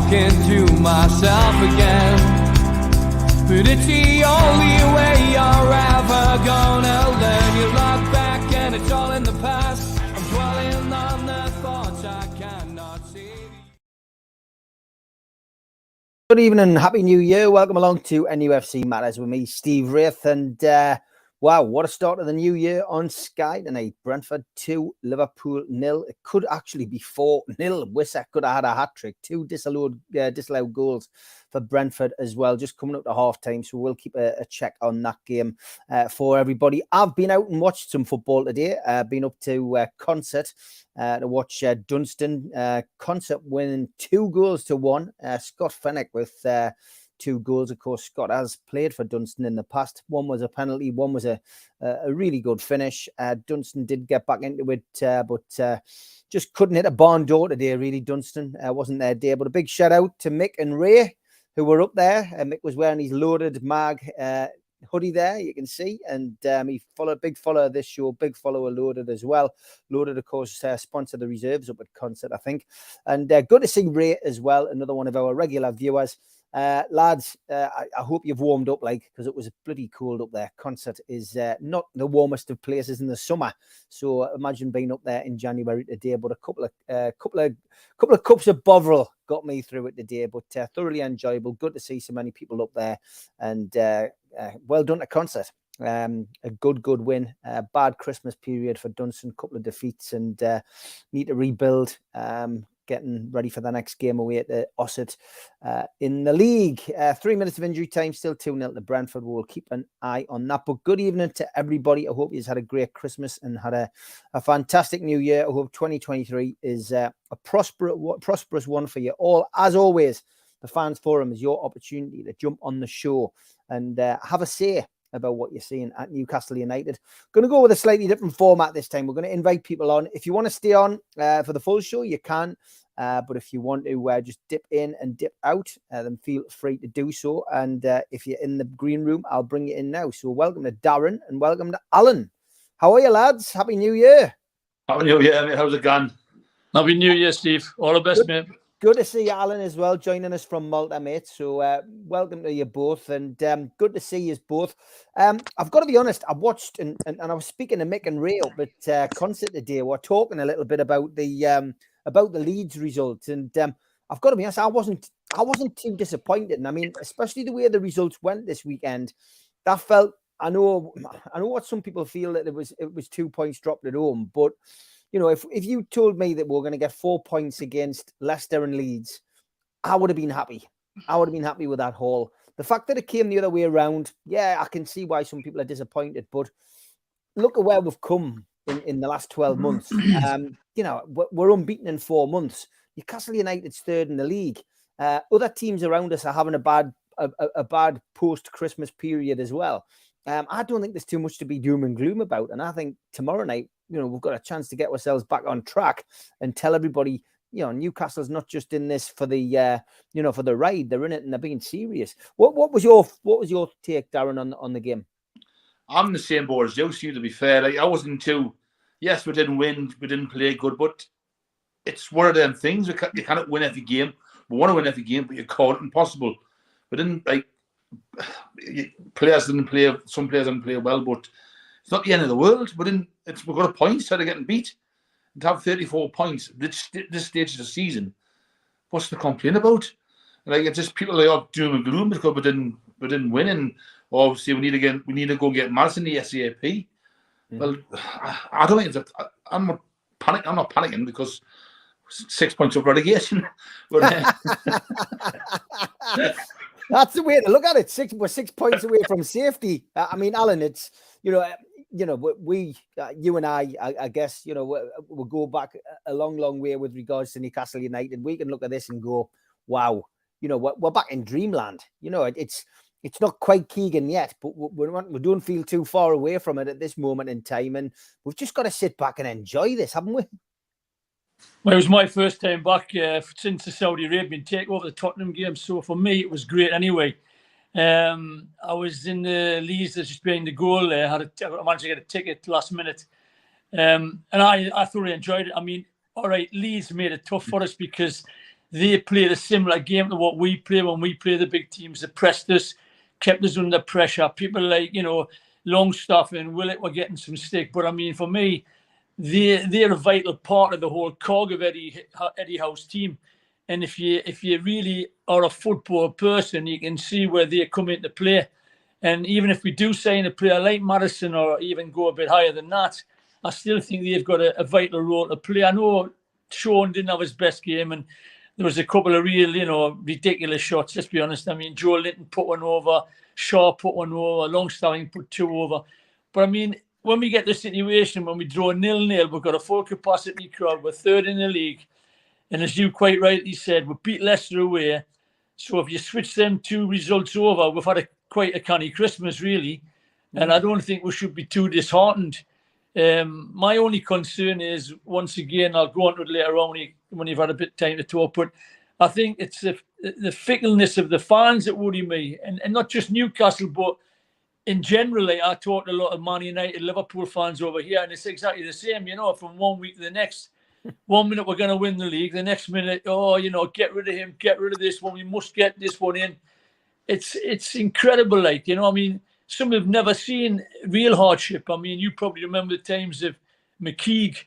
talking to myself again. But it's the only way you're ever gonna learn. You look back and it's all in the past. I'm dwelling on the thoughts I cannot see. Good evening, Happy New Year. Welcome along to NUFC Matters with me, Steve Wraith. And wow, what a start of the new year on Sky tonight. Brentford 2, Liverpool 0. It could actually be 4-0. Wissack could have had a hat-trick. 2 disallowed goals for Brentford as well, just coming up to half-time. So we'll keep a check on that game for everybody. I've been out and watched some football today. Been up to Concert to watch Dunstan. Concert winning 2-1. Scott Fenwick with 2 goals. Of course, Scott has played for Dunstan in the past. One was a penalty, one was a really good finish. Dunstan did get back into it, but just couldn't hit a barn door today, really. Dunstan wasn't their day. But a big shout out to Mick and Ray, who were up there. Mick was wearing his loaded mag hoodie there, you can see, and he big follower of this show, big follower Loaded as well. Loaded, of course, sponsored the reserves up at Concert, I think. And good to see Ray as well, another one of our regular viewers. Lads, I hope you've warmed up, because it was bloody cold up there. Concert is not the warmest of places in the summer, so imagine being up there in January today. But a couple of cups of Bovril got me through it today, but thoroughly enjoyable. Good to see so many people up there, and well done to Concert. A good win. Bad Christmas period for Dunstan, couple of defeats, and need to rebuild. Getting ready for the next game away at the Ossett in the league. 3 minutes of injury time, still 2-0 to Brentford. We'll keep an eye on that. But good evening to everybody. I hope you've had a great Christmas and had a fantastic new year. I hope 2023 is a prosperous one for you all. As always, the Fans Forum is your opportunity to jump on the show and have a say about what you're seeing at Newcastle United. Going to go with a slightly different format this time. We're going to invite people on. If you want to stay on for the full show, you can. But if you want to just dip in and dip out, then feel free to do so. And if you're in the green room, I'll bring you in now. So welcome to Darren and welcome to Alan. How are you, lads? Happy New Year. Happy New Year, mate. How's it going? Happy New Year, Steve. All the best, mate. Good to see you, Alan, as well, joining us from Malta, mate. So welcome to you both, and good to see you both. I've got to be honest, I watched, and I was speaking to Mick and Ray up at Concert today. We're talking a little bit about the Leeds results, and I've got to be honest, I wasn't too disappointed. And I mean, especially the way the results went this weekend, that felt. I know what some people feel, that it was 2 points dropped at home, but. You know, if you told me that we're going to get 4 points against Leicester and Leeds, I would have been happy. I would have been happy with that haul. The fact that it came the other way around, yeah, I can see why some people are disappointed. But look at where we've come in the last 12 months. You know, we're unbeaten in 4 months. Newcastle United's third in the league. Other teams around us are having a bad post-Christmas period as well. I don't think there's too much to be doom and gloom about. And I think tomorrow night, you know, we've got a chance to get ourselves back on track and tell everybody, you know, Newcastle's not just in this for the, for the ride. They're in it and they're being serious. What was your take, Darren, on the game? I'm in the same boat as you, Steve, to be fair. I wasn't too. Yes, we didn't win. We didn't play good, but it's one of them things. You cannot win every game. We want to win every game, but you call it impossible. We didn't players didn't play. Some players didn't play well, but it's not the end of the world. We've got a point instead of getting beat. And to have 34 points this stage of the season, what's the complaint about? It's just people doom and gloom because we didn't win, and obviously we need to go get Madison the SAP. Yeah. Well, I don't think I'm not panicking because 6 points of relegation. That's the way to look at it. We're 6 points away from safety. I mean, Alan, it's we, you and I guess, we'll go back a long way with regards to Newcastle United. We can look at this and go, wow, we're back in dreamland. It's not quite Keegan yet, but we don't feel too far away from it at this moment in time. And we've just got to sit back and enjoy this, haven't we? Well, it was my first time back since the Saudi Arabian takeover, the Tottenham game. So for me, it was great anyway. I was in the Leeds, just behind the goal there. I managed to get a ticket last minute. And I thoroughly enjoyed it. I mean, all right, Leeds made it tough for us because they played a similar game to what we play when we play the big teams. They pressed us, kept us under pressure. People like, Longstaff and Willett were getting some stick. But I mean, for me, they're a vital part of the whole cog of Eddie Howe's team. And if you really are a football person, you can see where they come into play. And even if we do sign a player like Madison or even go a bit higher than that, I still think they've got a vital role to play. I know Sean didn't have his best game, and there was a couple of real, ridiculous shots. Let's be honest. I mean, Joe Linton put one over, Shaw put one over, Longstaff put two over. But I mean, when we get the situation, when we draw 0-0, we've got a full capacity crowd. We're third in the league. And as you quite rightly said, we beat Leicester away. So if you switch them two results over, we've had quite a canny Christmas, really. And I don't think we should be too disheartened. My only concern is, once again, I'll go on to it later on when you've had a bit of time to talk, but I think it's the fickleness of the fans that worry me. And not just Newcastle, but in general, I talk to a lot of Man United, Liverpool fans over here, and it's exactly the same, from one week to the next. 1 minute we're going to win the league, the next minute, get rid of him, get rid of this one, we must get this one in. It's incredible, I mean, some have never seen real hardship. I mean, you probably remember the times of McKeague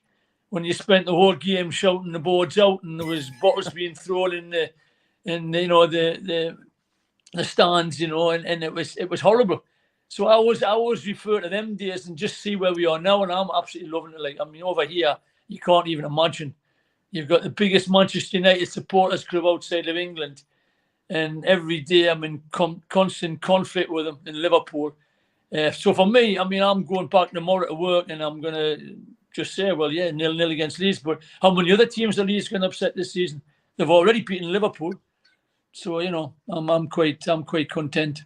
when you spent the whole game shouting the boards out and there was bottles being thrown in the stands, and it was horrible. So I always refer to them days and just see where we are now, and I'm absolutely loving it. Over here, you can't even imagine. You've got the biggest Manchester United supporters club outside of England. And every day I'm in constant conflict with them in Liverpool. So for me, I mean, I'm going back tomorrow to work and I'm going to just say, 0-0 against Leeds. But how many other teams are Leeds going to upset this season? They've already beaten Liverpool. So, I'm quite content.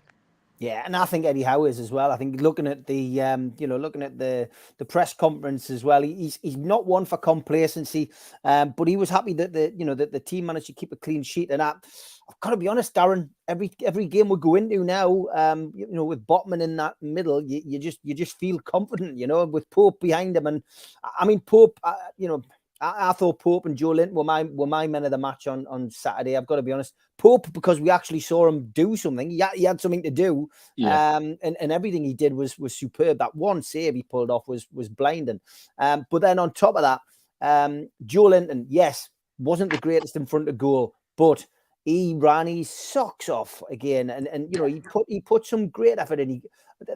Yeah, and I think Eddie Howe is as well. I think looking at the the press conference as well, he's not one for complacency, but he was happy that the team managed to keep a clean sheet. And I've got to be honest, Darren, every game we go into now, with Botman in that middle, you just feel confident, with Pope behind him. And I mean, Pope, I thought Pope and Joe Linton were my men of the match on Saturday. I've got to be honest. Pope, because we actually saw him do something. He had something to do. Yeah. And everything he did was superb. That one save he pulled off was blinding. But then on top of that, Joe Linton, yes, wasn't the greatest in front of goal, but he ran his socks off again. And he put some great effort in.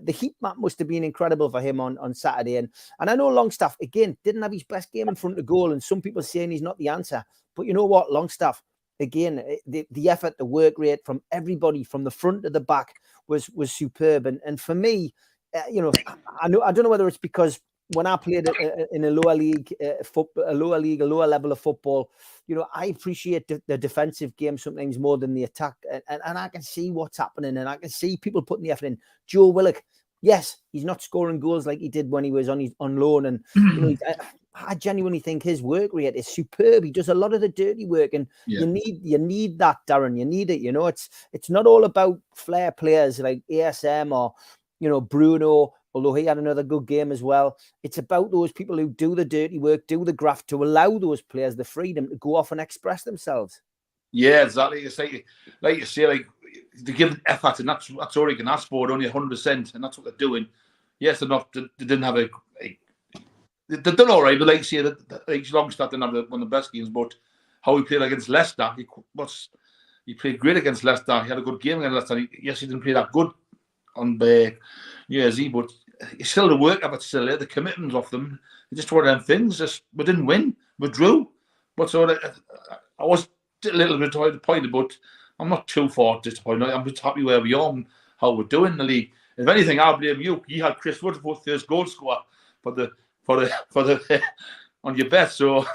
The heat map must have been incredible for him on Saturday. And I know Longstaff, again, didn't have his best game in front of goal. And some people saying he's not the answer. But you know what? Longstaff, again, the effort, the work rate from everybody from the front to the back was superb. And for me, I don't know whether it's because when I played in a lower league, a lower level of football, I appreciate the defensive game sometimes more than the attack. And I can see what's happening and I can see people putting the effort in. Joe Willock, yes, he's not scoring goals like he did when he was on loan. And I genuinely think his work rate is superb. He does a lot of the dirty work, and you need that, Darren. You need it. It's not all about flair players like ASM or Bruno, although he had another good game as well. It's about those people who do the dirty work, do the graft, to allow those players the freedom to go off and express themselves. Yeah, exactly. It's like you say, they give effort, and that's all you can ask for, only 100%, and that's what they're doing. Yes, they didn't have they've done all right, but like you say, Longstaff didn't have one of the best games, but how he played against Leicester, he played great against Leicester. He had a good game against Leicester. Yes, he didn't play that good on New Year's Eve, but it's still the work of it, still there, the commitment of them. It's just one of them things. We didn't win, we drew. But so I was a little bit disappointed, but I'm not too far disappointed. I'm just happy where we are and how we're doing in the league. If anything, I'll blame you. You had Chris Wood for first goal scorer for the on your bet. So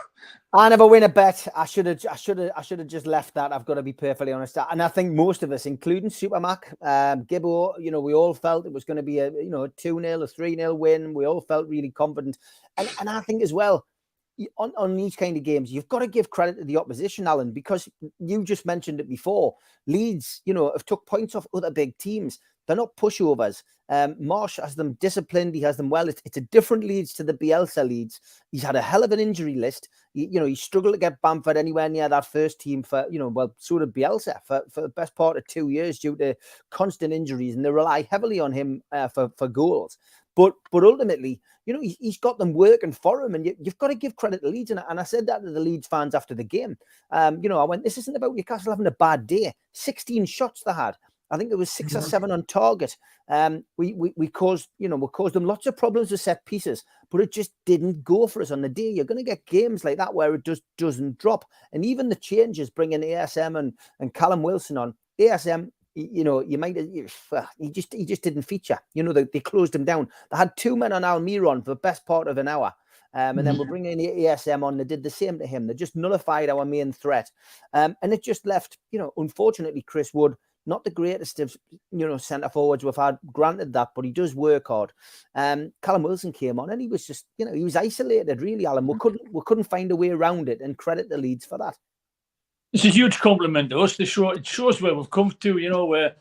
I never win a bet. I should have just left that. I've got to be perfectly honest. And I think most of us, including Supermac, Gibbo, we all felt it was going to be a 2-0, a 3-0 win. We all felt really confident. And I think as well, on these kind of games, you've got to give credit to the opposition, Alan, because you just mentioned it before. Leeds, have took points off other big teams. They're not pushovers. Marsh has them disciplined. He has them well. It's a different Leeds to the Bielsa Leeds. He's had a hell of an injury list. He struggled to get Bamford anywhere near that first team for, so did Bielsa for the best part of 2 years due to constant injuries, and they rely heavily on him for goals. But ultimately, he's got them working for him, and you've got to give credit to Leeds. And I said that to the Leeds fans after the game. I went, this isn't about Newcastle having a bad day. 16 shots they had. I think there was 6 or 7 on target. We caused them lots of problems with set pieces, but it just didn't go for us on the day. You're going to get games like that where it just doesn't drop. And even the changes, bringing ASM and Callum Wilson on, ASM, he just didn't feature. They closed him down. They had 2 men on Almiron for the best part of an hour. And then we're bringing ASM on. They did the same to him. They just nullified our main threat. And it just left, unfortunately, Chris Wood, not the greatest of, centre forwards we've had, granted that, but he does work hard. Callum Wilson came on and he was just, he was isolated, really, Alan. We couldn't find a way around it, and credit the Leeds for that. It's a huge compliment to us. It shows where we've come to, where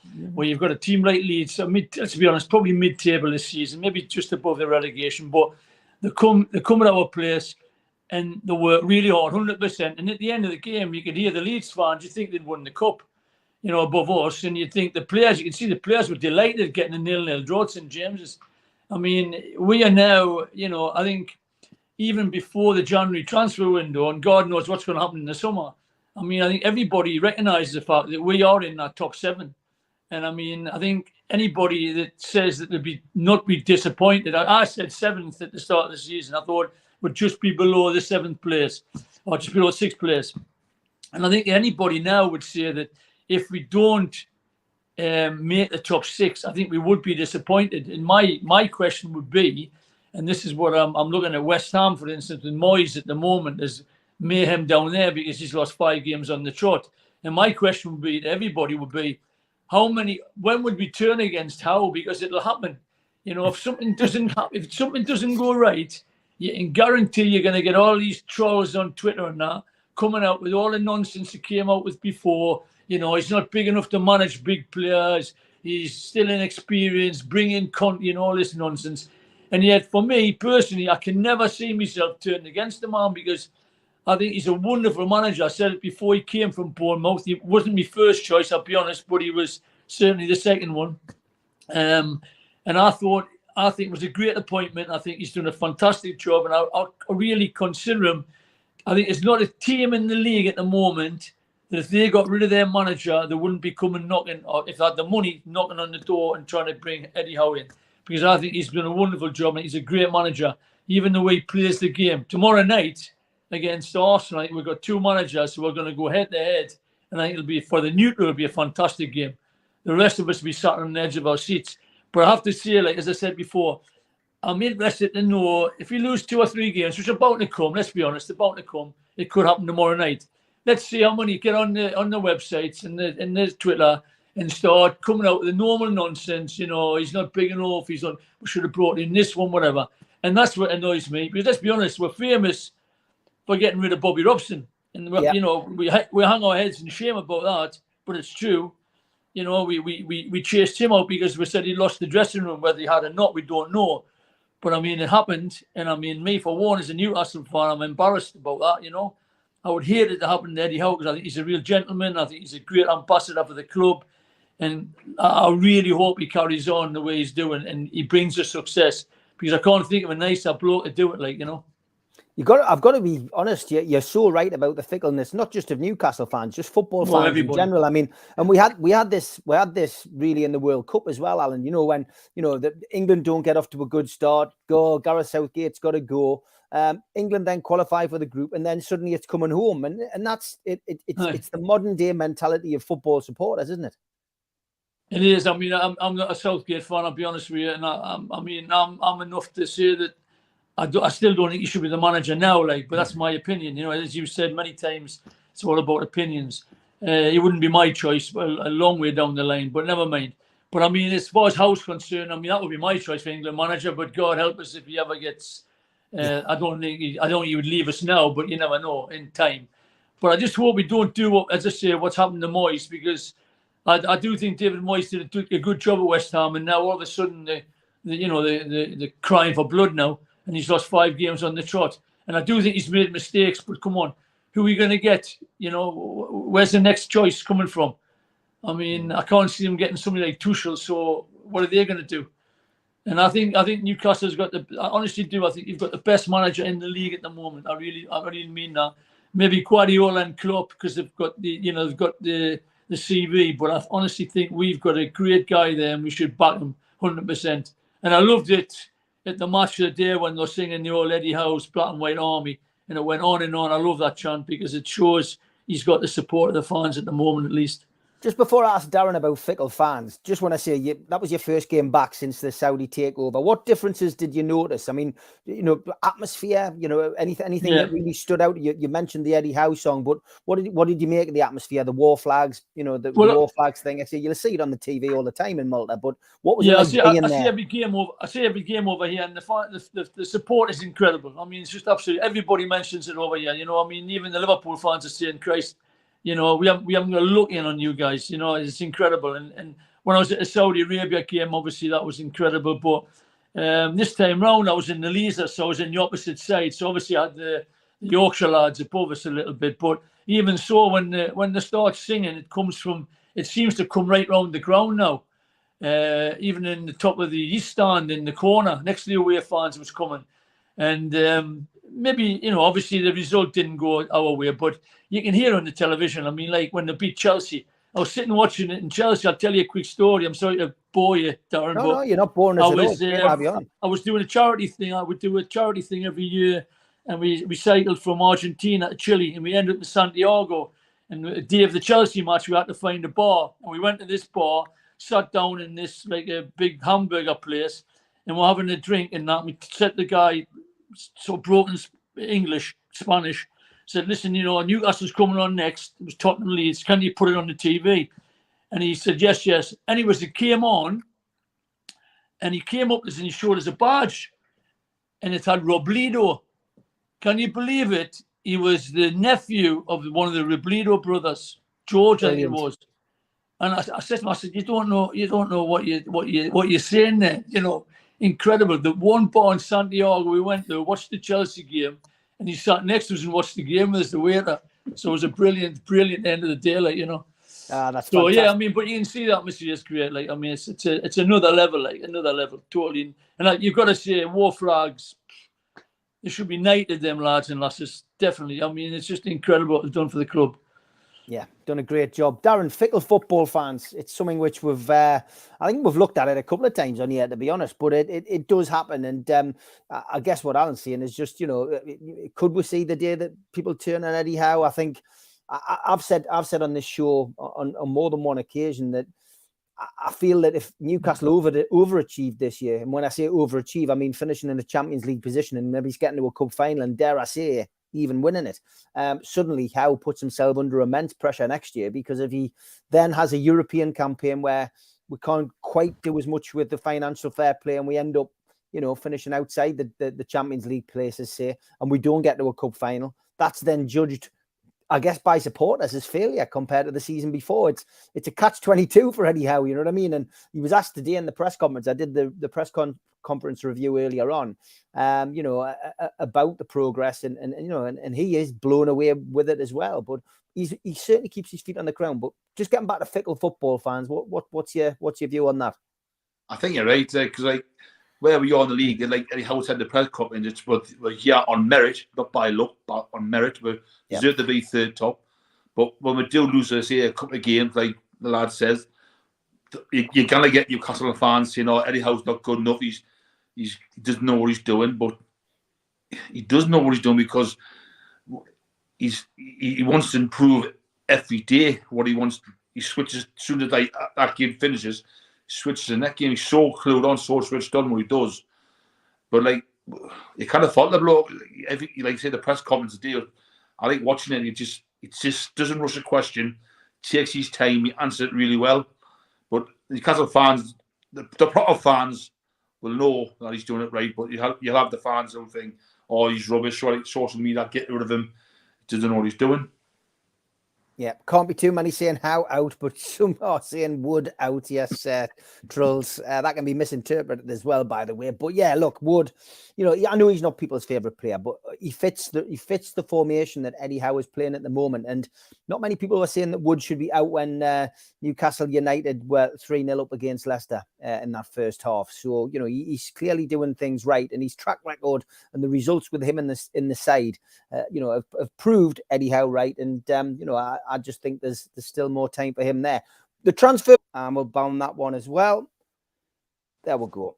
you've got a team like Leeds. Let's be honest, probably mid-table this season, maybe just above the relegation, but they come at our place and they work really hard, 100%. And at the end of the game, you could hear the Leeds fans, you think they'd won the cup, above us, and you think you can see the players were delighted getting a 0-0 draw at St James's. I mean, we are now, I think even before the January transfer window, and God knows what's going to happen in the summer. I mean, I think everybody recognises the fact that we are in that top 7. And I mean, I think anybody that says that they'd not be disappointed, I said 7th at the start of the season. I thought would just be below the 7th place or just below 6th place. And I think anybody now would say that if we don't make the top 6, I think we would be disappointed. And my question would be, and this is what I'm looking at West Ham, for instance, with Moyes at the moment, is mayhem down there because he's lost 5 games on the trot. And my question would be to everybody would be, when would we turn against Howe? Because it'll happen. If something doesn't go right, you can guarantee you're going to get all these trolls on Twitter and that coming out with all the nonsense he came out with before. He's not big enough to manage big players. He's still inexperienced, bringing content, all this nonsense. And yet, for me personally, I can never see myself turning against the man because I think he's a wonderful manager. I said it before, he came from Bournemouth. He wasn't my first choice, I'll be honest, but he was certainly the second one. And I think it was a great appointment. I think he's done a fantastic job, and I really consider him. I think it's not a team in the league at the moment that if they got rid of their manager, they wouldn't be coming knocking, or if they had the money, knocking on the door and trying to bring Eddie Howe in. Because I think he's done a wonderful job and he's a great manager, even the way he plays the game. Tomorrow night against Arsenal, we've got 2 managers, so we're going to go head-to-head. And I think it'll be a fantastic game. The rest of us will be sat on the edge of our seats. But I have to say, as I said before, I'm interested to know if we lose 2 or 3 games, which are about to come, let's be honest, about to come. It could happen tomorrow night. Let's see how many get on the websites and the Twitter and start coming out with the normal nonsense. He's not big enough. We should have brought in this one, whatever. And that's what annoys me. Because let's be honest, we're famous for getting rid of Bobby Robson. And, we hang our heads in shame about that. But it's true. We chased him out because we said he lost the dressing room. Whether he had or not, we don't know. But, I mean, it happened. And, I mean, me, for one, as a Newcastle fan, I'm embarrassed about that, I would hate it to happen to Eddie Howe because I think he's a real gentleman. I think he's a great ambassador for the club. And I really hope he carries on the way he's doing and he brings us success because I can't think of a nicer bloke to do it I've got to be honest. You're so right about the fickleness, not just of Newcastle fans, just football fans in general. I mean, and we had this really in the World Cup as well, Alan. When England don't get off to a good start, Gareth Southgate's got to go. England then qualify for the group, and then suddenly it's coming home, and that's it. It's the modern day mentality of football supporters, isn't it? It is. I mean, I'm not a Southgate fan. I'll be honest with you, and I'm enough to say that I still don't think he should be the manager now. But that's my opinion. As you said many times, it's all about opinions. He wouldn't be my choice, a long way down the line, but never mind. But I mean, as far as Howe's concerned, that would be my choice for England manager. But God help us if he ever gets. I don't think he would leave us now, but you never know in time. But I just hope we don't do, as I say, what's happened to Moyes, because I do think David Moyes did a good job at West Ham, and now all of a sudden they're crying for blood now, and he's lost 5 games on the trot. And I do think he's made mistakes, but come on, who are we going to get? Where's the next choice coming from? I mean, I can't see them getting somebody like Tuchel. So what are they going to do? And I think Newcastle's got I honestly do. I think you've got the best manager in the league at the moment. I really mean that. Maybe Guardiola and Klopp, because they've got the CV. But I honestly think we've got a great guy there, and we should back him 100%. And I loved it at the match of the day when they're singing the old Eddie Howe's Black and White Army, and it went on and on. I love that chant because it shows he's got the support of the fans at the moment, at least. Just before I ask Darren about fickle fans, just want to say that was your first game back since the Saudi takeover. What differences did you notice? I mean, atmosphere, anything that really stood out? You mentioned the Eddie Howe song, but what did you make of the atmosphere, the war flags, the war flags thing? You'll see it on the TV all the time in Malta, but what was it like being there? I see every game over here, and the support is incredible. I mean, it's just absolutely, everybody mentions it over here. I mean, even the Liverpool fans are saying, Christ, we haven't got a look in on you guys. It's incredible. And when I was at the Saudi Arabia game, obviously that was incredible. But this time round, I was in the Leeds, so I was in the opposite side. So obviously I had the Yorkshire lads above us a little bit. But even so, when they start singing, it seems to come right round the ground now. Even in the top of the East stand in the corner, next to the away fans was coming. And maybe, obviously the result didn't go our way, but you can hear on the television. I mean, like when they beat Chelsea, I was sitting watching it in Chelsea. I'll tell you a quick story. I'm sorry to bore you, Darren. No, you're not boring us at all. I was doing a charity thing. I would do a charity thing every year, and we cycled from Argentina to Chile, and we ended up in Santiago. And the day of the Chelsea match, we had to find a bar, and we went to this bar, sat down in this like a big hamburger place, and we're having a drink and that. We said the guy, so broken Spanish, said, listen, Newcastle's coming on next. It was Tottenham Leeds. Can you put it on the TV? And he said, yes. Anyways, it came on, and he came up to us and he showed us a badge, and it had Robledo. Can you believe it? He was the nephew of one of the Robledo brothers, George, I think it was. And I said to him, you don't know what you're saying there. Incredible. The one bar in Santiago we went to, watched the Chelsea game, and he sat next to us and watched the game with us, the waiter. So it was a brilliant end of the day, That's so fantastic. yeah, I mean, but you can see the atmosphere is great. It's another level, totally. And you've got to say, war flags, they should be knighted, them lads and lasses, definitely. I mean, it's just incredible what they've done for the club. Yeah, done a great job. Darren, fickle football fans, it's something which I think we've looked at it a couple of times on here, to be honest, but it does happen. And I guess what Alan's saying is just, could we see the day that people turn on Eddie Howe? I think I've said on this show on more than one occasion that I feel that if Newcastle overachieved this year, and when I say overachieve, I mean finishing in the Champions League position and maybe getting to a cup final, and dare I say, even winning it, suddenly Howe puts himself under immense pressure next year, because if he then has a European campaign where we can't quite do as much with the financial fair play and we end up, finishing outside the Champions League places, say, and we don't get to a cup final, that's then judged, I guess, by supporters as failure compared to the season before. It's a catch-22 for Eddie Howe, you know what I mean? And he was asked today in the press conference, I did the press conference review earlier on, about the progress, and he is blown away with it as well. But he certainly keeps his feet on the ground. But just getting back to fickle football fans, what's your view on that? I think you're right, because where we are in the league, like Eddie Howe said in the press conference, we're here on merit, not by luck, but on merit. We deserve to be third top. But when we do lose, say, a couple of games, like the lad says, you're going to get Newcastle fans, Eddie Howe's not good enough. He doesn't know what he's doing, but he does know what he's doing because he wants to improve every day. What he wants, he switches as soon as that game finishes. Switches in that game. He's so clued on, so switched on what he does. But you kind of fault the bloke. Say the press conference today, I think watching it, it just doesn't rush a question. Takes his time. He answers it really well. But the Newcastle fans, the proper fans, will know that he's doing it right. But you'll have the fans who think, "Oh, he's rubbish." Social media, get rid of him. He doesn't know what he's doing. Yeah, can't be too many saying Howe out, but some are saying Wood out. Yes, trolls. That can be misinterpreted as well, by the way. But yeah, look, Wood. You know, I know he's not people's favourite player, but he fits the formation that Eddie Howe is playing at the moment. And not many people are saying that Wood should be out when Newcastle United were 3-0 up against Leicester in that first half. So you know, he's clearly doing things right, and his track record and the results with him in the side, you know, have proved Eddie Howe right. And you know, I just think there's still more time for him there. The transfer, and we'll bound that one as well. There we go.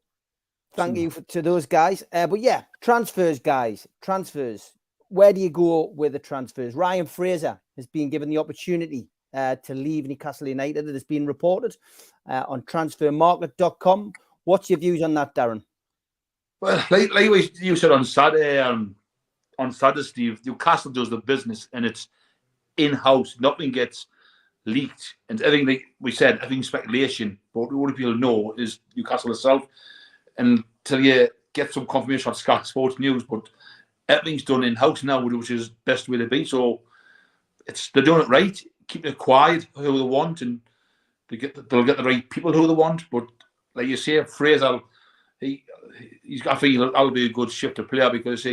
Thank you to those guys. But yeah, transfers, guys. Transfers. Where do you go with the transfers? Ryan Fraser has been given the opportunity to leave Newcastle United. That has been reported on transfermarket.com. What's your views on that, Darren? Well, like you said on Saturday, Steve, Newcastle does the business and it's in-house. Nothing gets leaked, and everything, like we said, everything speculation. But what people know is Newcastle itself, until you get some confirmation on Sky Sports News. But everything's done in-house now, which is the best way to be. So they're doing it right, keeping it quiet who they want, and they'll get the right people who they want. But like you say, Fraser, I think that'll be a good shifter player because I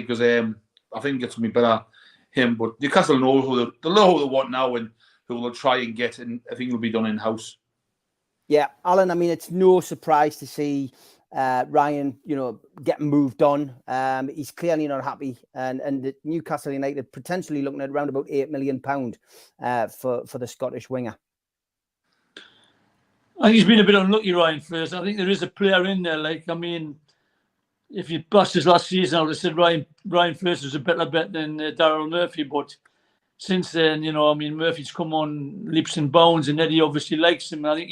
think it's going to be better him. But Newcastle know who they want now and who they'll try and get, and I think it'll be done in-house. Yeah, Alan, I mean, it's no surprise to see Ryan, you know, getting moved on. He's clearly not happy, and Newcastle United potentially looking at around about £8 million for the Scottish winger. I think he's been a bit unlucky, Ryan Fraser. I think there is a player in there. Like, I mean, if you bust his last season, I would have said Ryan Fraser was a better bet than Daryl Murphy. But since then, you know, I mean, Murphy's come on leaps and bounds, and Eddie obviously likes him. I think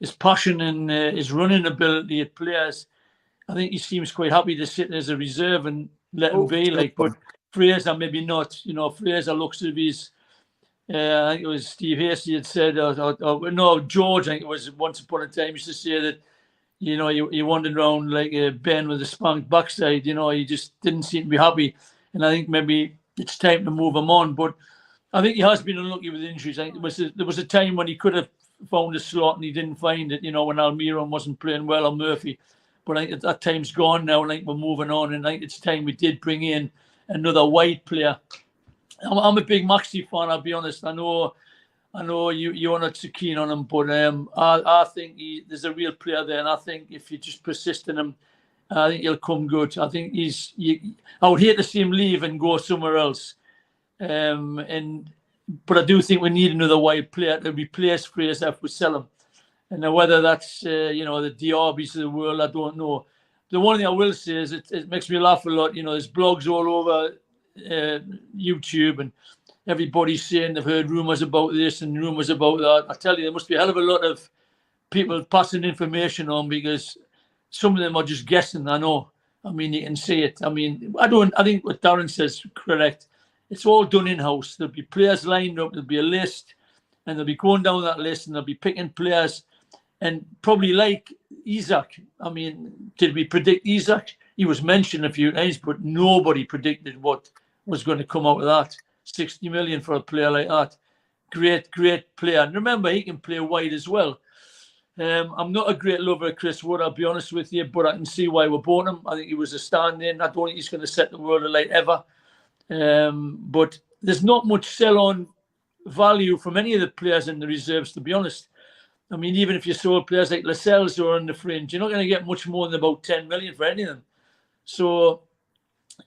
his passion and his running ability at players, I think he seems quite happy to sit as a reserve and let him be. Like, but Fraser maybe not. You know, Fraser looks to be his. I think it was Steve Hasty had said, no, George, I think it was once upon a time, used to say that, you know, he wandered around like a Ben with a spanked backside. You know, he just didn't seem to be happy. And I think maybe it's time to move him on. But I think he has been unlucky with injuries. I think there was a time when he could have found a slot and he didn't find it, you know, when Almiron wasn't playing well or Murphy. But I think that time's gone now. I think we're moving on. And I think it's time we did bring in another wide player. I'm a big Maxi fan, I'll be honest. I know you're not so keen on him, but I think there's a real player there, and I think if you just persist in him, I think he'll come good. I think I would hate to see him leave and go somewhere else. But I do think we need another wide player to replace Fraser if we sell him. And whether that's you know, the Diabys of the world, I don't know. The one thing I will say is it makes me laugh a lot. You know, there's blogs all over YouTube, and everybody's saying they've heard rumours about this and rumours about that. I tell you, there must be a hell of a lot of people passing information on, because some of them are just guessing. I know. I mean, you can see it. I mean, I think what Darren says is correct. It's all done in-house. There'll be players lined up. There'll be a list, and they'll be going down that list, and they'll be picking players. And probably like Isak. I mean, did we predict Isak? He was mentioned a few times, but nobody predicted what was going to come out of that. 60 million for a player like that. Great player. And remember, he can play wide as well. I'm not a great lover of Chris Wood, I'll be honest with you, but I can see why we bought him. I think he was a stand-in. I don't think he's going to set the world alight ever. But there's not much sell-on value from any of the players in the reserves, to be honest. I mean, even if you saw players like Lascelles who are on the fringe, you're not going to get much more than about 10 million for any of them. So,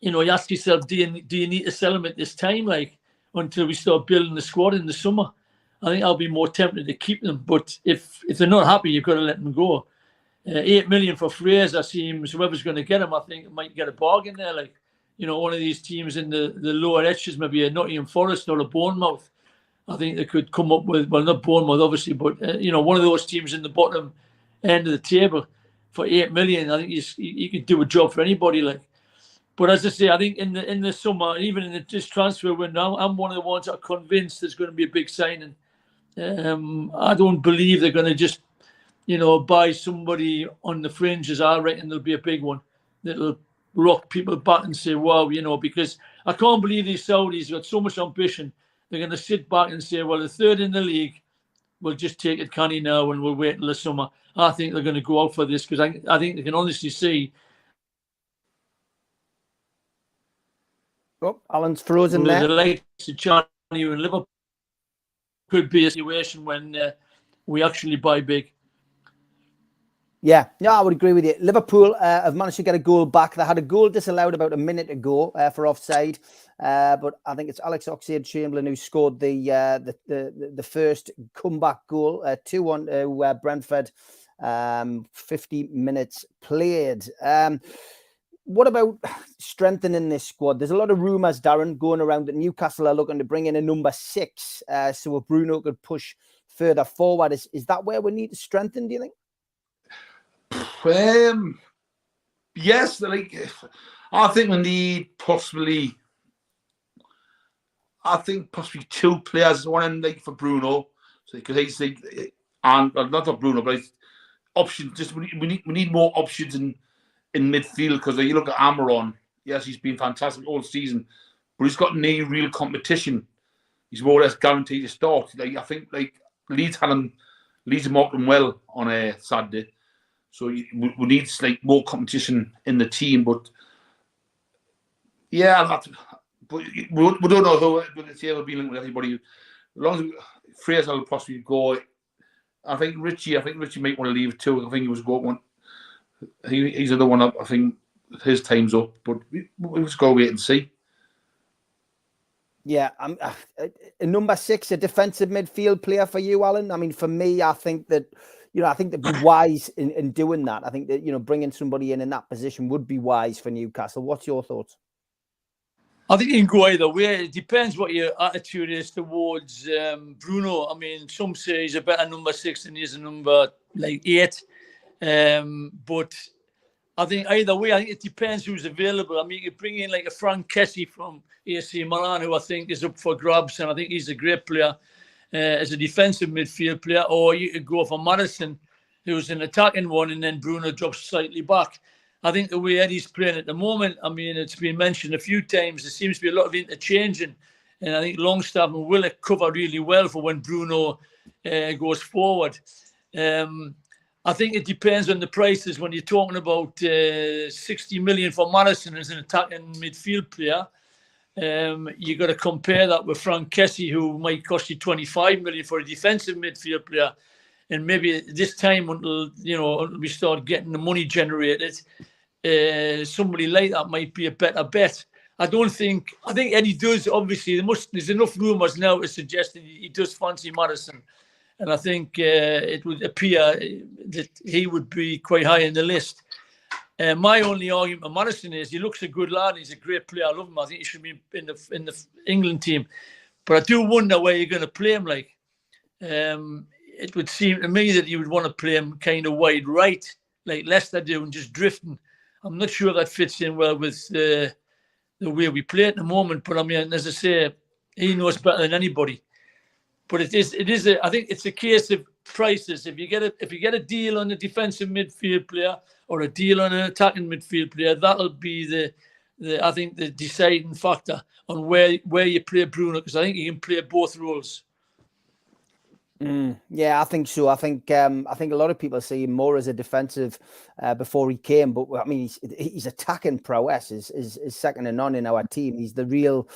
you know, you ask yourself, do you need to sell them at this time, like, until we start building the squad in the summer? I think I'll be more tempted to keep them. But if they're not happy, you've got to let them go. 8 million for Fraser seems, whoever's going to get him, I think it might get a bargain there. Like, you know, one of these teams in the lower edges, maybe a Nottingham Forest or a Bournemouth. I think they could come up with, well, not Bournemouth, obviously, but, you know, one of those teams in the bottom end of the table for 8 million. I think he could do a job for anybody, like. But as I say, I think in the summer, even in this transfer window, I'm one of the ones that are convinced there's going to be a big signing. I don't believe they're going to just, you know, buy somebody on the fringes. I reckon there'll be a big one that'll rock people back and say, wow, you know, because I can't believe these Saudis got so much ambition they're going to sit back and say, well, the third in the league, we'll just take it canny now and we'll wait until the summer. I think they're going to go out for this because I think they can honestly see. Oh, Alan's frozen there. The likes of Chani and Liverpool could be a situation when we actually buy big. Yeah, no, I would agree with you. Liverpool have managed to get a goal back. They had a goal disallowed about a minute ago for offside, but I think it's Alex Oxlade-Chamberlain who scored the first comeback goal, 2-1 to Brentford. 50 minutes played. What about strengthening this squad? There's a lot of rumours, Darren, going around that Newcastle are looking to bring in a number 6 so Bruno could push further forward. Is that where we need to strengthen, do you think? Yes, I think we need possibly 2 players, one in for Bruno, because he's and not Bruno, but options. Just we need more options in midfield, because you look at Amaron. Yes, he's been fantastic all season, but he's got no real competition. He's more or less guaranteed to start. I think Leeds marked him well on a Saturday. So we need more competition in the team, but yeah, but we don't know who. But it's ever been linked with everybody. As long as Fraser will possibly go, I think Richie might want to leave too. I think he was going. He's the one. I think his time's up, but we'll just go wait and see. Yeah, a number 6, a defensive midfield player for you, Alan. I mean, for me, I think that. I think they'd be wise in doing that. I think that, bringing somebody in that position would be wise for Newcastle. What's your thoughts? I think you can go either way. It depends what your attitude is towards Bruno. I mean, some say he's a better number 6 than he is a number 8. But I think either way, I think it depends who's available. I mean, you could bring in a Frank Kessie from AC Milan, who I think is up for grabs, and I think he's a great player. As a defensive midfield player, or you could go for Madison, who's an attacking one, and then Bruno drops slightly back. I think the way Eddie's playing at the moment, I mean, it's been mentioned a few times, there seems to be a lot of interchanging, and I think Longstaff and Willock cover really well for when Bruno goes forward. I think it depends on the prices. When you're talking about 60 million for Madison as an attacking midfield player, you got to compare that with Frank Kessie, who might cost you 25 million for a defensive midfield player. And maybe this time, until we start getting the money generated, somebody like that might be a better bet. I think Eddie does. Obviously, there's enough rumours now to suggest that he does fancy Madison, and I think it would appear that he would be quite high in the list. My only argument with Madison is he looks a good lad. He's a great player. I love him. I think he should be in the England team. But I do wonder where you're going to play him. It would seem to me that you would want to play him kind of wide right, like Leicester do, and just drifting. I'm not sure that fits in well with the way we play at the moment. But I mean, as I say, he knows better than anybody. But I think it's a case of prices. If you get a deal on a defensive midfield player or a deal on an attacking midfield player, that'll be I think the deciding factor on where you play Bruno, because I think you can play both roles. Yeah, I think so. I think a lot of people see him more as a defensive before he came, but I mean, he's attacking prowess is second to none in our team. He's the real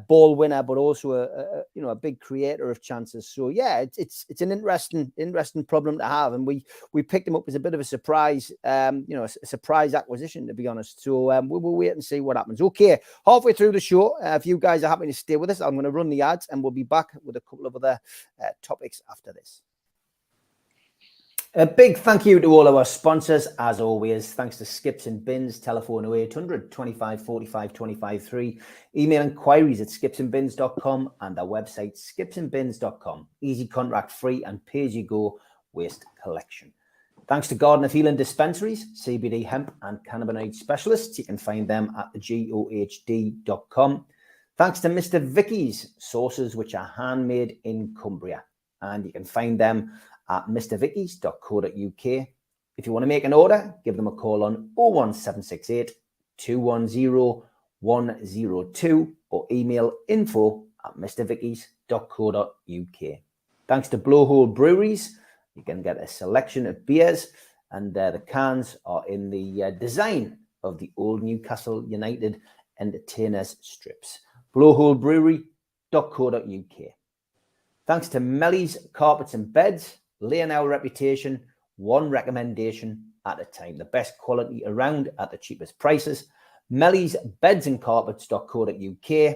ball winner, but also a big creator of chances. So yeah, it's an interesting problem to have, and we picked him up as a bit of a surprise, a surprise acquisition, to be honest. So we'll wait and see what happens. Okay, halfway through the show, if you guys are happy to stay with us, I'm going to run the ads, and we'll be back with a couple of other topics after this. A big thank you to all our sponsors, as always. Thanks to Skips and Bins, telephone 0800 25 45 25 3, email inquiries at skipsandbins.com, and our website skipsandbins.com. Easy, contract free, and pay as you go waste collection. Thanks to Garden of Healing Dispensaries, CBD hemp and cannabinoid specialists. You can find them at thegohd.com. Thanks to Mr. Vicky's sauces, which are handmade in Cumbria, and you can find them at mrvickys.co.uk. If you want to make an order, give them a call on 01768 210 102 or email info at mrvickies.co.uk. Thanks to Blowhole Breweries, you can get a selection of beers, and the cans are in the design of the old Newcastle United entertainers strips. Blowholebrewery.co.uk. Thanks to Melly's Carpets and Beds, laying our reputation, one recommendation at a time. The best quality around at the cheapest prices. Melly's Beds and Carpets.co.uk.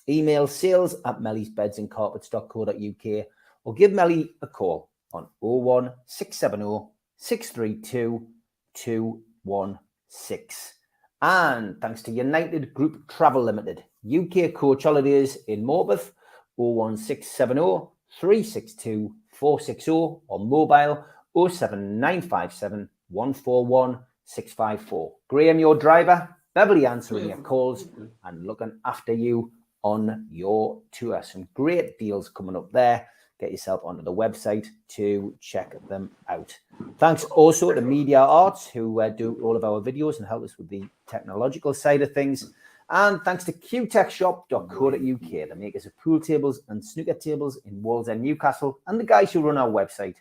Email sales@mellysbedsandcarpets.co.uk, or give Melly a call on 01670 632 216. And thanks to United Group Travel Limited, UK coach holidays in Morpeth, 01670 362 460, or mobile 07957 141 654. Graham, your driver, Beverly answering your calls and looking after you on your tour. Some great deals coming up there. Get yourself onto the website to check them out. Thanks also to Media Arts, who do all of our videos and help us with the technological side of things. And thanks to qtechshop.co.uk, the makers of pool tables and snooker tables in Wallsend, Newcastle, and the guys who run our website,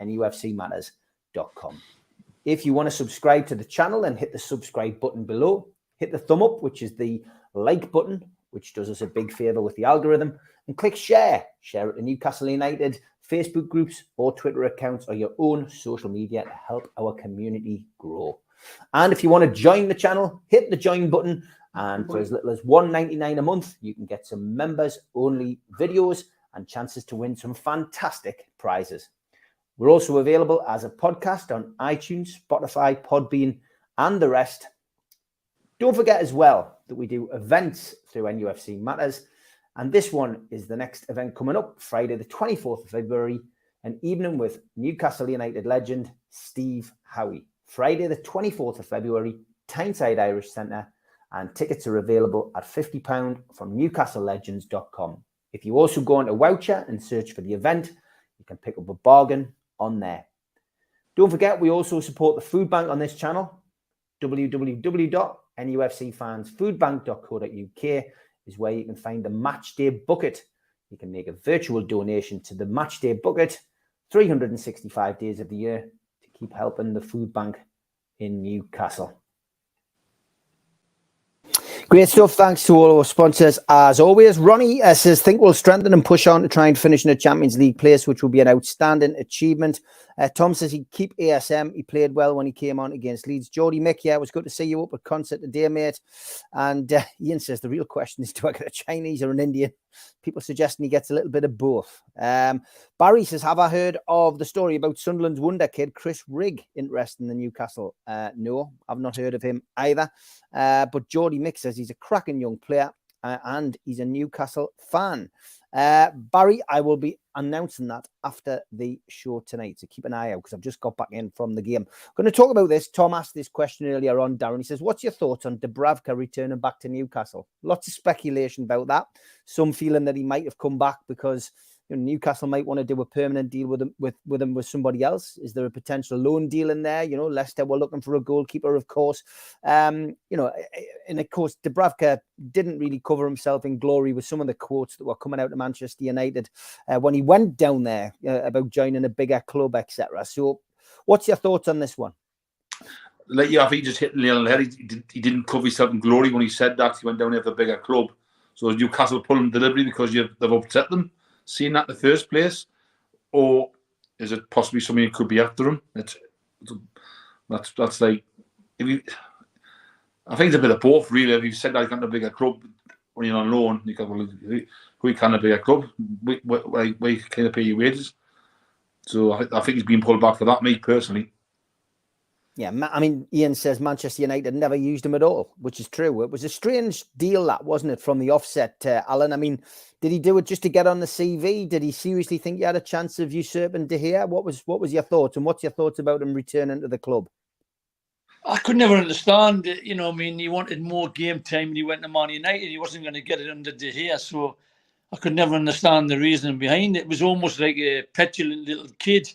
NUFCmatters.com. If you want to subscribe to the channel, then hit the subscribe button below. Hit the thumb up, which is the like button, which does us a big favour with the algorithm, and click share. Share it to Newcastle United Facebook groups or Twitter accounts or your own social media to help our community grow. And if you want to join the channel, hit the join button, and for as little as $1.99 a month, you can get some members-only videos and chances to win some fantastic prizes. We're also available as a podcast on iTunes, Spotify, Podbean, and the rest. Don't forget as well that we do events through NUFC Matters, and this one is the next event coming up, Friday the 24th of February, an evening with Newcastle United legend Steve Howe. Friday the 24th of February, Tyneside Irish Centre, and tickets are available at £50 from newcastlelegends.com. If you also go onto Voucher and search for the event, you can pick up a bargain on there. Don't forget, we also support the food bank on this channel. www.nufcfansfoodbank.co.uk is where you can find the Matchday Bucket. You can make a virtual donation to the Matchday Bucket 365 days of the year to keep helping the food bank in Newcastle. Great stuff. Thanks to all our sponsors as always. Ronnie says, think we'll strengthen and push on to try and finish in a Champions League place, which will be an outstanding achievement. Tom says he'd keep ASM. He played well when he came on against Leeds. Geordie Mick, yeah, it was good to see you up at concert today, mate. And Ian says, the real question is, do I get a Chinese or an Indian? People suggesting he gets a little bit of both. Barry says, have I heard of the story about Sunderland's wonder kid, Chris Rigg, interested in the Newcastle? No, I've not heard of him either. But Geordie Mick says he's a cracking young player and he's a Newcastle fan. Barry, I will be announcing that after the show tonight, so keep an eye out because I've just got back in from the game. I'm going to talk about this. Tom asked this question earlier on, Darren. He says, what's your thoughts on Dubravka returning back to Newcastle? Lots of speculation about that. Some feeling that he might have come back because Newcastle might want to do a permanent deal with him with somebody else. Is there a potential loan deal in there? Leicester were looking for a goalkeeper, of course. And of course, Dubravka didn't really cover himself in glory with some of the quotes that were coming out of Manchester United when he went down there about joining a bigger club, etc. So, what's your thoughts on this one? I think he just hit the nail on the head. He didn't cover himself in glory when he said that. He went down there for a bigger club. So, is Newcastle pulling deliberately because they've upset them? Seeing that in the first place, or is it possibly something that could be after him? That's like, I think it's a bit of both, really. If you said that you got a bigger club when you're on loan, you go, well, who can a bigger club? Where can they pay your wages? So I think he's been pulled back for that, me personally. Yeah, I mean, Ian says Manchester United never used him at all, which is true. It was a strange deal, that, wasn't it, from the offset, Alan? I mean, did he do it just to get on the CV? Did he seriously think he had a chance of usurping De Gea? What was your thoughts, and what's your thoughts about him returning to the club? I could never understand it. He wanted more game time when he went to Man United. He wasn't going to get it under De Gea, so I could never understand the reasoning behind it. It was almost like a petulant little kid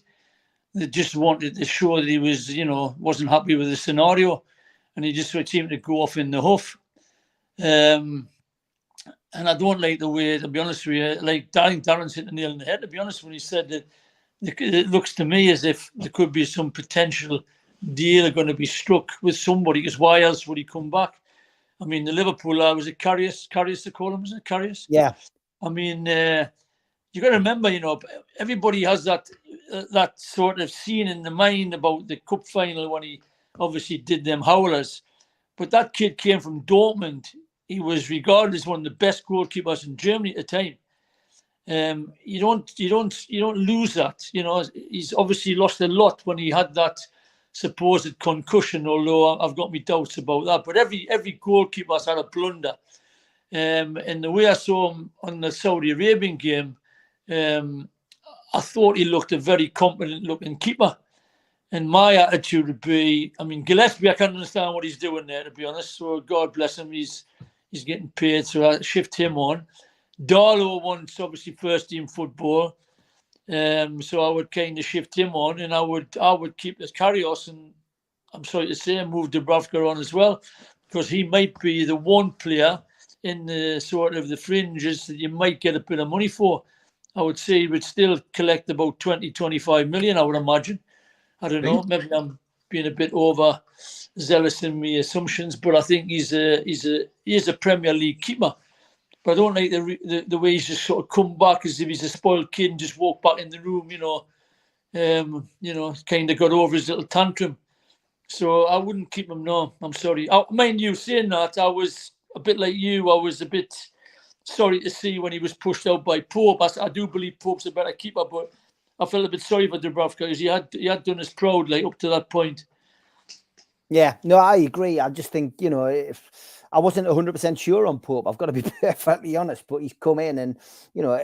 that just wanted to show that he was, wasn't happy with the scenario, and he just seemed to go off in the huff. And I don't like the way, to be honest with you, like Darren's hit the nail on the head, to be honest, when he said that it looks to me as if there could be some potential deal going to be struck with somebody, because why else would he come back? I mean, the Liverpool, was it Karius to call him, was it Karius? Yeah. I mean, you got to remember, you know, everybody has that sort of scene in the mind about the cup final when he obviously did them howlers. But that kid came from Dortmund. He was regarded as one of the best goalkeepers in Germany at the time. You don't lose that. You know, he's obviously lost a lot when he had that supposed concussion. Although I've got my doubts about that. But every goalkeeper's had a blunder. And the way I saw him on the Saudi Arabian game, I thought he looked a very competent-looking keeper. And my attitude would be, I mean, Gillespie, I can't understand what he's doing there, to be honest. So God bless him, he's getting paid, so I shift him on. Darlow wants obviously first team football, so I would kind of shift him on, and I would keep this Karius, and I'm sorry to say, move Dubravka on as well, because he might be the one player in the sort of the fringes that you might get a bit of money for. I would say he would still collect about 20-25 million, I would imagine. I don't know. Maybe I'm being a bit overzealous in my assumptions, but I think he is a Premier League keeper. But I don't like the way he's just sort of come back as if he's a spoiled kid and just walked back in the room. Kind of got over his little tantrum. So I wouldn't keep him. No, I'm sorry. Mind you, saying that, I was a bit like you. I was a bit sorry to see when he was pushed out by Pope. I do believe Pope's a better keeper, but I felt a bit sorry for Dubravka because he had done us proud, like, up to that point. Yeah, no, I agree. I just think, you know, if I wasn't 100% sure on Pope, I've got to be perfectly honest, but he's come in and, you know,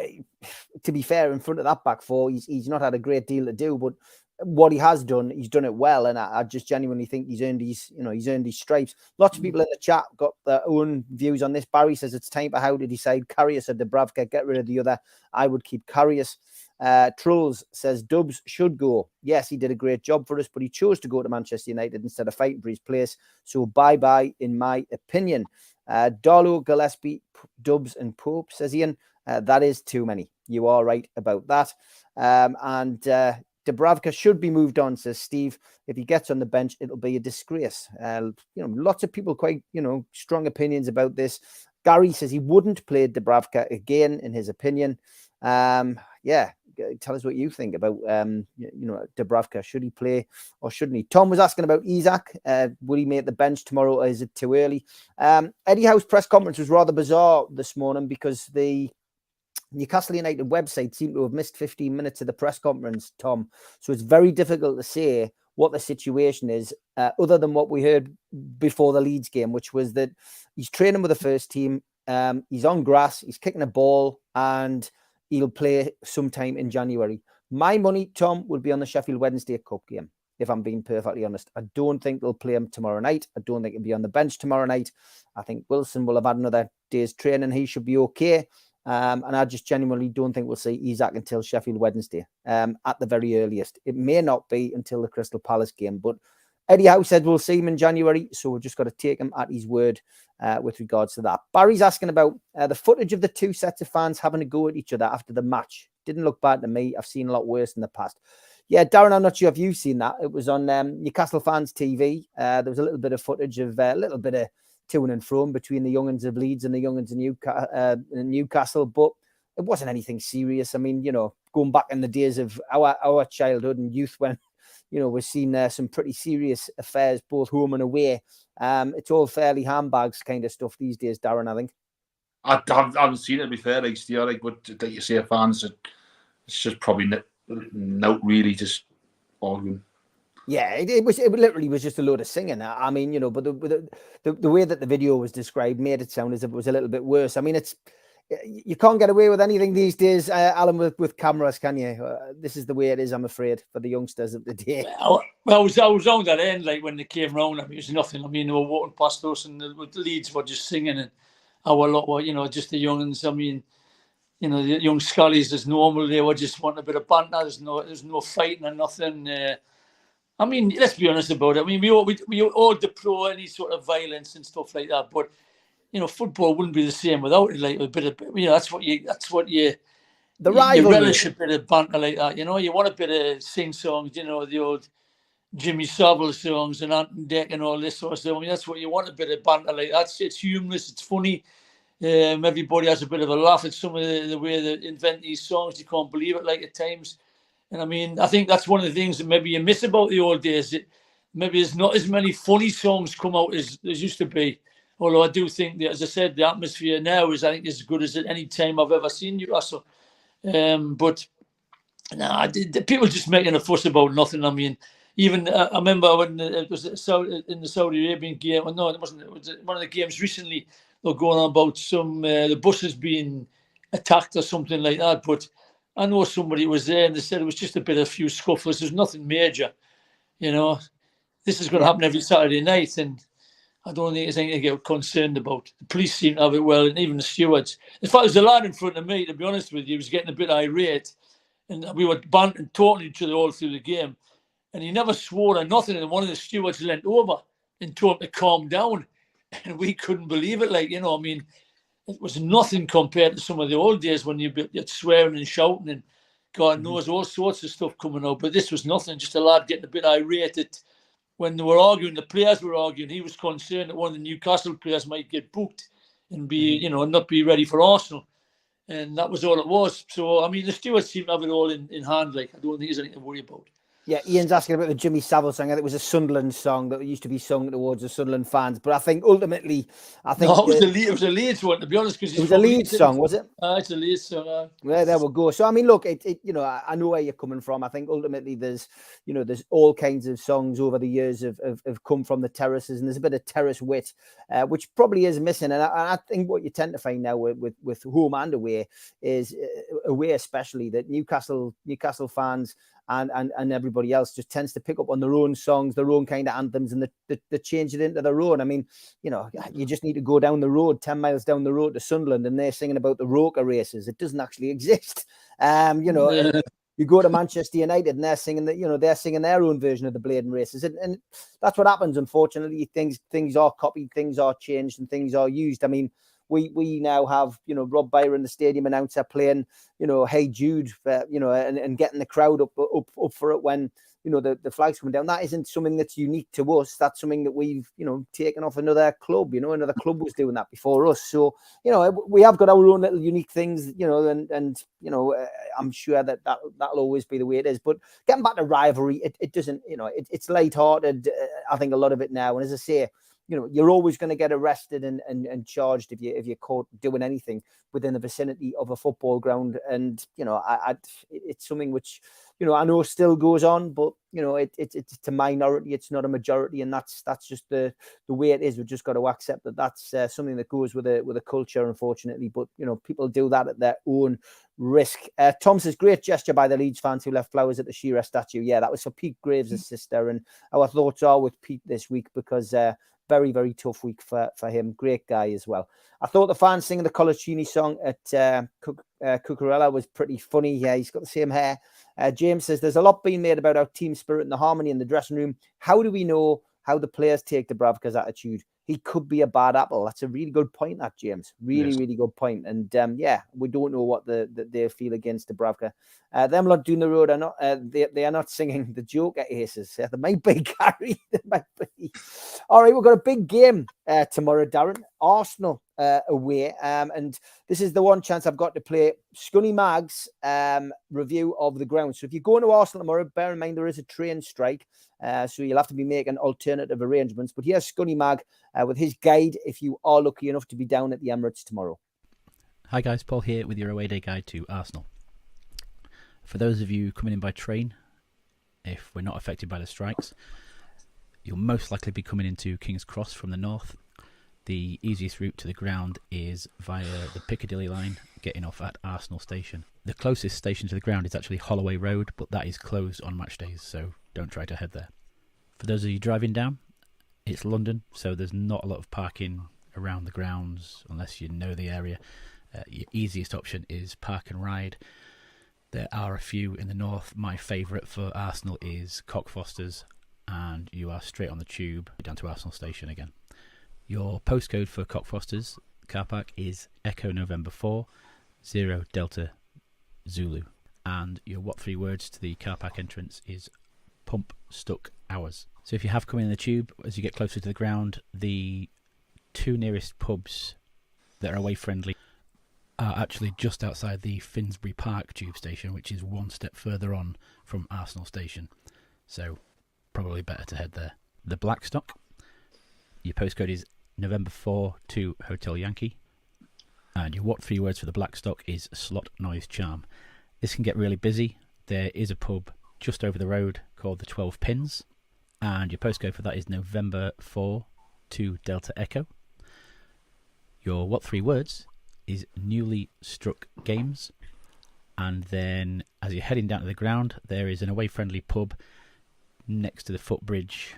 to be fair, in front of that back four, he's not had a great deal to do, but what he has done, he's done it well. And I just genuinely think he's earned his stripes. Lots of people in the chat got their own views on this. Barry says it's time for Howe to decide. Karius or Dubravka, get rid of the other. I would keep Karius. Trolls says Dubs should go. Yes, he did a great job for us, but he chose to go to Manchester United instead of fighting for his place. So bye-bye, in my opinion. Darlow, Gillespie, Dubs and Pope, says Ian. That is too many. You are right about that. And Dubravka should be moved on, says Steve. If he gets on the bench, it'll be a disgrace. Lots of people quite, strong opinions about this. Gary says he wouldn't play Dubravka again, in his opinion. Tell us what you think about, Dubravka. Should he play or shouldn't he? Tom was asking about Isak. Will he make the bench tomorrow or is it too early? Eddie Howe's press conference was rather bizarre this morning because the Newcastle United website seemed to have missed 15 minutes of the press conference, Tom. So it's very difficult to say what the situation is, other than what we heard before the Leeds game, which was that he's training with the first team. He's on grass, he's kicking a ball, and he'll play sometime in January. My money, Tom, will be on the Sheffield Wednesday Cup game, if I'm being perfectly honest. I don't think they'll play him tomorrow night. I don't think he'll be on the bench tomorrow night. I think Wilson will have had another day's training. He should be okay. And I just genuinely don't think we'll see Isak until Sheffield Wednesday, at the very earliest. It may not be until the Crystal Palace game, but Eddie Howe said we'll see him in January, so we've just got to take him at his word with regards to that. Barry's asking about the footage of the two sets of fans having a go at each other after the match. Didn't look bad to me. I've seen a lot worse in the past. Yeah, Darren, I'm not sure if you've seen that. It was on Newcastle Fans TV. There was a little bit of footage of a little bit of to and from between the young'uns of Leeds and the young'uns of Newcastle, but it wasn't anything serious. I mean, going back in the days of our childhood and youth when, we've seen some pretty serious affairs, both home and away. It's all fairly handbags kind of stuff these days, Darren, I think. I haven't seen it, to be fair, but like you say, fans, it's just probably not really just arguing. Yeah, it literally was just a load of singing. I mean, but the way that the video was described made it sound as if it was a little bit worse. I mean, you can't get away with anything these days, Alan, with cameras, can you? This is the way it is, I'm afraid, for the youngsters of the day. Well, I was on that end, like when they came round. I mean, it was nothing. I mean, they were walking past us, and the Leeds were just singing, and our lot were, just the young'uns. I mean, the young Scullies, as normal, they were just wanting a bit of banter. There's no fighting or nothing. I mean, let's be honest about it. I mean, we all deplore any sort of violence and stuff like that. But football wouldn't be the same without it. Like a bit of, that's what you The you rivalry. relish a bit of banter like that. You want a bit of sing songs. The old Jimmy Savile songs and Ant and Deck and all this sort of stuff. I mean, that's what you want, a bit of banter like that. It's humorous, it's funny. Everybody has a bit of a laugh at some of the way they invent these songs. You can't believe it, like, at times. And I mean, I think that's one of the things that maybe you miss about the old days. Maybe there's not as many funny songs come out as there used to be. Although I do think that, as I said, the atmosphere now is, I think, as good as at any time I've ever seen Newcastle. But people just making a fuss about nothing. I mean, even I remember when it was in the Saudi Arabian game. Well, no, it wasn't. It was one of the games recently. They're going on about some the buses being attacked or something like that. But I know somebody was there and they said it was just a few scuffles. There's nothing major. This is going to happen every Saturday night, and I don't think there's anything to get concerned about. The police seem to have it well, and even the stewards. In fact, there's a lad in front of me, to be honest with you, he was getting a bit irate, and we were bantering, talking to each other all through the game, and he never swore or nothing, and one of the stewards leant over and told him to calm down, and we couldn't believe it. Like, I mean, it was nothing compared to some of the old days when you're swearing and shouting and God knows all sorts of stuff coming out, but this was nothing, just a lad getting a bit irate when they were arguing, the players were arguing. He was concerned that one of the Newcastle players might get booked and be, not be ready for Arsenal. And that was all it was. So, I mean, the stewards seem to have it all in hand. Like, I don't think there's anything to worry about. Yeah, Ian's asking about the Jimmy Savile song. I think it was a Sunderland song that used to be sung towards the Sunderland fans. But I think ultimately, no, it was a Leeds one, to be honest. Because it was a Leeds song, was it? It's a Leeds song. Yeah, there we go. So I mean, look, I know where you're coming from. I think ultimately there's all kinds of songs over the years have come from the terraces, and there's a bit of terrace wit, which probably is missing. And I think what you tend to find now with home and away is away especially that Newcastle fans and everybody else just tends to pick up on their own songs, their own kind of anthems, and they change it into their own. I mean, you just need to go down the road, 10 miles down the road to Sunderland, and they're singing about the Roker races. It doesn't actually exist. You go to Manchester United and they're singing their own version of the Bladen races. And that's what happens, unfortunately. Things are copied, things are changed, and things are used. I mean, we now have, Rob Byron, the stadium announcer, playing, Hey Jude, and getting the crowd up for it when, the flag's coming down. That isn't something that's unique to us. That's something that we've, taken off another club. Another club was doing that before us. So, we have got our own little unique things, and I'm sure that'll always be the way it is. But getting back to rivalry, it doesn't, it's lighthearted, I think, a lot of it now. And as I say, you're always going to get arrested and charged if you're caught doing anything within the vicinity of a football ground. And, it's something which, I know still goes on, but, it's a minority. It's not a majority. And that's just the way it is. We've just got to accept that that's something that goes with a culture, unfortunately. But, people do that at their own risk. Tom says, great gesture by the Leeds fans who left flowers at the Shearer statue. Yeah, that was for Pete Graves' sister. And our thoughts are with Pete this week because, very, very tough week for him. Great guy as well. I thought the fans singing the Colaccini song at Cucurella was pretty funny. Yeah, he's got the same hair. James says, there's a lot being made about our team spirit and the harmony in the dressing room. How do we know how the players take Dubravka's attitude? He could be a bad apple. That's a really good point, that, James. Really good point. And we don't know what they feel against Dubravka. Them lot doing the road are not. They are not singing the Joker Aces. They might be, Gary. They might be. All right, we've got a big game tomorrow, Darren. Arsenal away, and this is the one chance I've got to play Scunny Mag's review of the ground. So if you're going to Arsenal tomorrow, bear in mind there is a train strike, so you'll have to be making alternative arrangements. But here's Scunny Mag with his guide if you are lucky enough to be down at the Emirates tomorrow. Hi guys, Paul here with your away day guide to Arsenal. For those of you coming in by train, if we're not affected by the strikes, you'll most likely be coming into King's Cross from the north. The easiest route to the ground is via the Piccadilly line, getting off at Arsenal Station. The closest station to the ground is actually Holloway Road, but that is closed on match days, so don't try to head there. For those of you driving down, it's London, so there's not a lot of parking around the grounds unless you know the area. Your easiest option is park and ride. There are a few in the north. My favourite for Arsenal is Cockfosters, and you are straight on the tube down to Arsenal Station again. Your postcode for Cockfosters car park is Echo November 4, 0 Delta Zulu. And your what 3 words to the car park entrance is pump stuck hours. So if you have come in the tube, as you get closer to the ground, the 2 nearest pubs that are away friendly are actually just outside the Finsbury Park tube station, which is 1 step further on from Arsenal Station. So probably better to head there. The Blackstock, your postcode is November 4 to Hotel Yankee. And your what 3 words for the Blackstock is slot noise charm. This can get really busy. There is a pub just over the road called the 12 Pins. And your postcode for that is November 4 to Delta Echo. Your what 3 words is newly struck games. And then as you're heading down to the ground, there is an away friendly pub next to the footbridge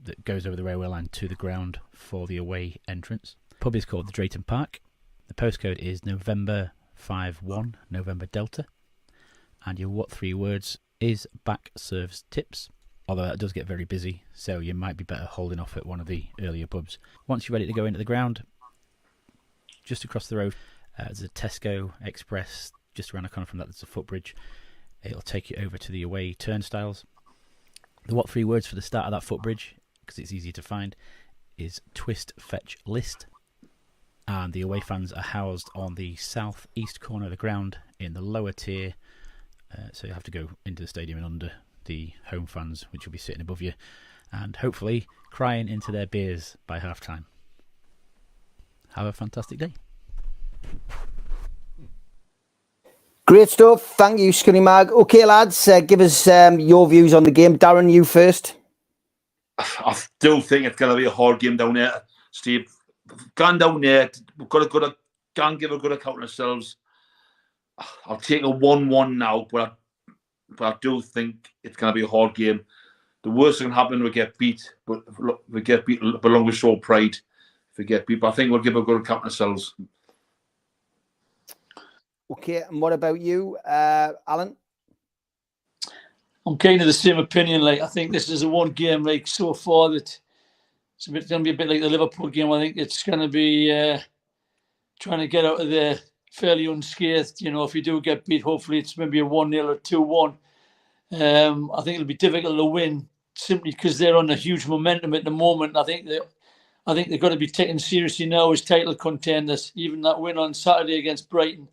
that goes over the railway line to the ground for the away entrance. The pub is called the Drayton Park. The postcode is November 5-1 November Delta. And your what 3 words is back serves tips. Although that does get very busy, so you might be better holding off at one of the earlier pubs. Once you're ready to go into the ground, just across the road, there's a Tesco Express. Just around the corner from that, there's a footbridge. It'll take you over to the away turnstiles. The what 3 words for the start of that footbridge, because it's easy to find, is twist, fetch, list. And the away fans are housed on the south-east corner of the ground in the lower tier. So you have to go into the stadium and under the home fans, which will be sitting above you, and hopefully crying into their beers by half time. Have a fantastic day. Great stuff. Thank you, Scunny Mag. Okay, lads, give us your views on the game. Darren, you first. I still think it's going to be a hard game down there, Steve. Gone down there, we've got to go and give a good account of ourselves. I'll take a 1-1 now, but I do think it's going to be a hard game. The worst that can happen, we get beat, but we get beat, but long we show pride if we get beat. But I think we'll give a good account of ourselves. Okay, and what about you, Alan? I'm kind of the same opinion. Like, I think this is a one game, like, so far that it's going to be a bit like the Liverpool game. I think it's going to be trying to get out of there fairly unscathed. You know, if you do get beat, hopefully it's maybe a 1-0 or 2-1. I think it'll be difficult to win simply because they're on a huge momentum at the moment. I think they've got to be taken seriously now as title contenders. Even that win on Saturday against Brighton,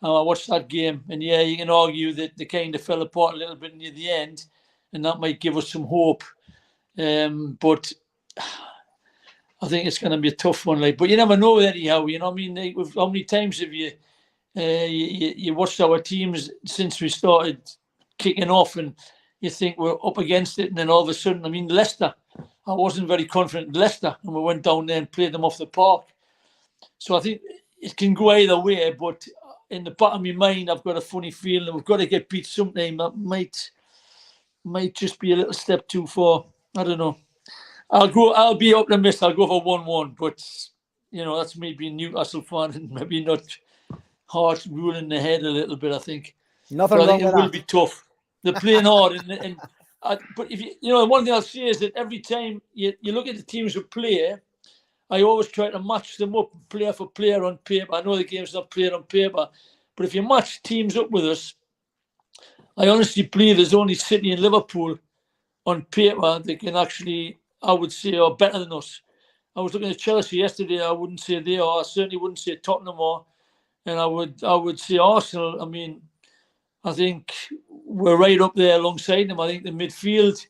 I watched that game, and yeah, you can argue that they kind of fell apart a little bit near the end, and that might give us some hope. But I think it's going to be a tough one. Like, but you never know anyhow. You know what I mean? Like, how many times have you watched our teams since we started kicking off, and you think we're up against it, and then all of a sudden, I mean, Leicester, I wasn't very confident in Leicester, and we went down there and played them off the park. So I think it can go either way, but in the back of my mind, I've got a funny feeling that we've got to get beat sometime. That might just be a little step too far. I don't know. I'll be optimistic. I'll go for 1-1, but you know, that's me being Newcastle fan and maybe not hard ruling the head a little bit. I think. Nothing but I wrong think with it will that. be tough. They're playing hard, but if you know, one thing I'll say is that every time you look at the teams who play, I always try to match them up player for player on paper. I know the game's not played on paper, but if you match teams up with us, I honestly believe there's only City and Liverpool on paper that can actually, I would say, are better than us. I was looking at Chelsea yesterday. I wouldn't say they are. I certainly wouldn't say Tottenham are, and I would say Arsenal. I mean, I think we're right up there alongside them. I think the midfield,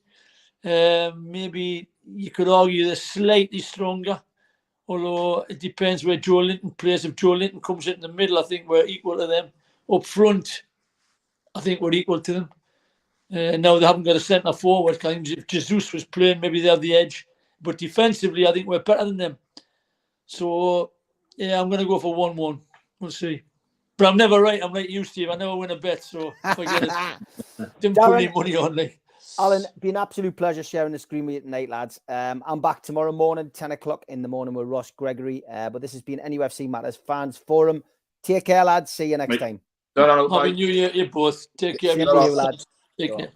maybe you could argue they're slightly stronger, although it depends where Joe Linton plays. If Joe Linton comes in the middle, I think we're equal to them. Up front, I think we're equal to them. Now they haven't got a centre forward. I think if Jesus was playing, maybe they have the edge. But defensively, I think we're better than them. So, yeah, I'm going to go for 1-1. We'll see. But I'm never right. I'm like you, Steve. I never win a bet, so forget it. Didn't put any money on me. Alan, been an absolute pleasure sharing the screen with you tonight, lads. I'm back tomorrow morning, 10 o'clock in the morning with Ross Gregory. But this has been NUFC Matters Fans Forum. Take care, lads. See you next time. No, Happy New Year, you both. Take care. Same to you, lads. Take care.